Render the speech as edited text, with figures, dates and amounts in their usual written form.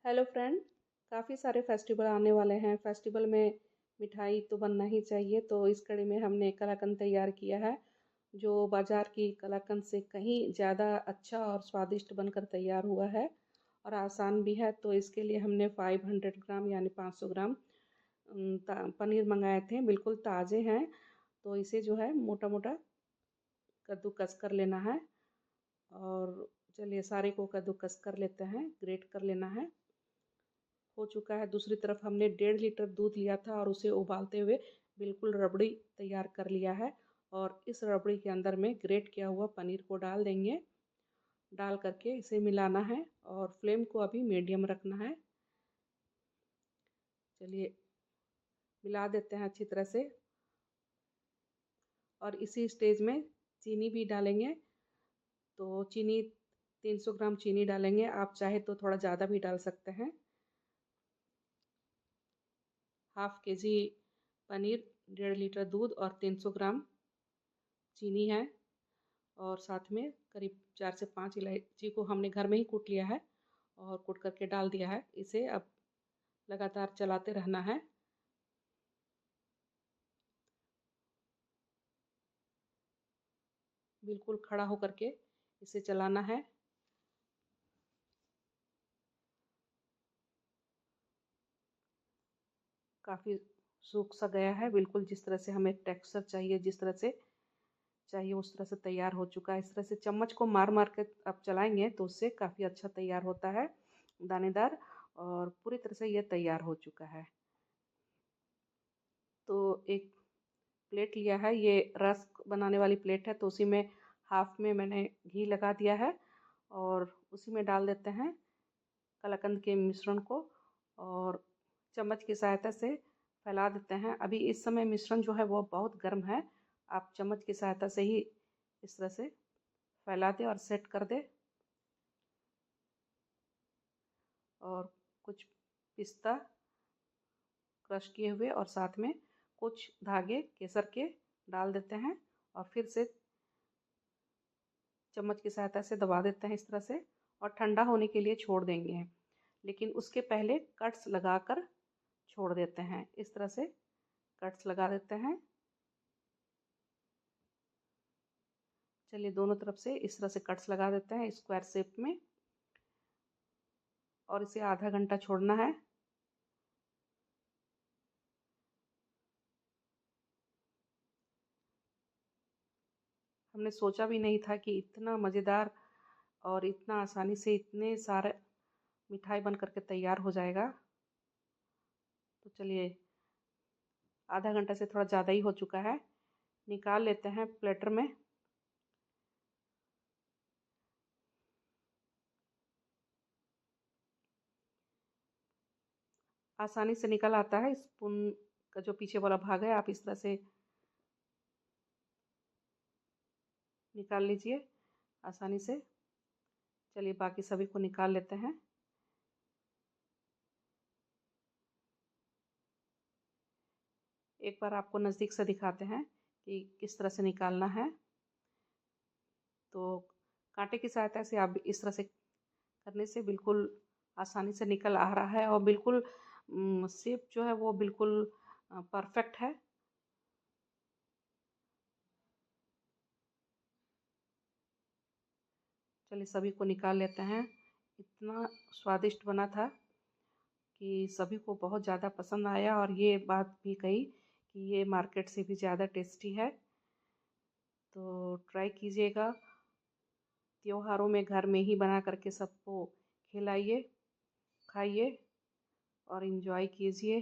Hello friend. काफ़ी सारे festival आने वाले हैं। फेस्टिवल में मिठाई तो बनना ही चाहिए, तो इस कड़ी में हमने कलाकंद तैयार किया है जो बाज़ार की कलाकंद से कहीं ज़्यादा अच्छा और स्वादिष्ट बनकर तैयार हुआ है और आसान भी है। तो इसके लिए हमने 500 ग्राम यानी 500 ग्राम पनीर मंगाए थे। बिल्कुल ताज़े हैं। तो इसे जो है मोटा मोटा कद्दूकस कर लेना है। और चलिए सारे को कद्दूकस कर लेते हैं, ग्रेट कर लेना है। हो चुका है। दूसरी तरफ हमने 1.5 लीटर दूध लिया था और उसे उबालते हुए बिल्कुल रबड़ी तैयार कर लिया है। और इस रबड़ी के अंदर में ग्रेट किया हुआ पनीर को डाल देंगे। डाल करके इसे मिलाना है और फ्लेम को अभी मीडियम रखना है। चलिए मिला देते हैं अच्छी तरह से। और इसी स्टेज में चीनी भी डालेंगे। तो चीनी 300 ग्राम चीनी डालेंगे। आप चाहे तो थोड़ा ज़्यादा भी डाल सकते हैं। हाफ केजी पनीर, 1.5 लीटर दूध और 300 ग्राम चीनी है। और साथ में करीब 4 से 5 इलायची को हमने घर में ही कूट लिया है और कूट करके डाल दिया है। इसे अब लगातार चलाते रहना है। बिल्कुल खड़ा होकर के इसे चलाना है। काफ़ी सूख सा गया है। बिल्कुल जिस तरह से हमें टेक्सचर चाहिए, जिस तरह से चाहिए उस तरह से तैयार हो चुका है। इस तरह से चम्मच को मार मार के आप चलाएंगे तो उससे काफ़ी अच्छा तैयार होता है, दानेदार। और पूरी तरह से ये तैयार हो चुका है। तो एक प्लेट लिया है, ये रस्क बनाने वाली प्लेट है। तो उसी में हाफ में मैंने घी लगा दिया है और उसी में डाल देते हैं कलाकंद के मिश्रण को और चम्मच की सहायता से फैला देते हैं। अभी इस समय मिश्रण जो है वो बहुत गर्म है। आप चम्मच की सहायता से ही इस तरह से फैला दें और सेट कर दें। और कुछ पिस्ता क्रश किए हुए और साथ में कुछ धागे केसर के डाल देते हैं और फिर से चम्मच की सहायता से दबा देते हैं इस तरह से और ठंडा होने के लिए छोड़ देंगे। लेकिन उसके पहले कट्स लगाकर छोड़ देते हैं। इस तरह से कट्स लगा देते हैं। चलिए दोनों तरफ से इस तरह से कट्स लगा देते हैं स्क्वायर शेप में और इसे आधा घंटा छोड़ना है। हमने सोचा भी नहीं था कि इतना मज़ेदार और इतना आसानी से इतने सारे मिठाई बन करके तैयार हो जाएगा। तो चलिए आधा घंटा से थोड़ा ज़्यादा ही हो चुका है। निकाल लेते हैं प्लेटर में। आसानी से निकल आता है। स्पून का जो पीछे वाला भाग है आप इस तरह से निकाल लीजिए आसानी से। चलिए बाकी सभी को निकाल लेते हैं। एक बार आपको नज़दीक से दिखाते हैं कि किस तरह से निकालना है। तो कांटे की सहायता से आप इस तरह से करने से बिल्कुल आसानी से निकल आ रहा है और बिल्कुल शेप जो है वो बिल्कुल परफेक्ट है। चलिए सभी को निकाल लेते हैं। इतना स्वादिष्ट बना था कि सभी को बहुत ज़्यादा पसंद आया और ये बात भी कही कि ये मार्केट से भी ज़्यादा टेस्टी है। तो ट्राई कीजिएगा। त्योहारों में घर में ही बना करके सबको खिलाइए, खाइए और इन्जॉय कीजिए।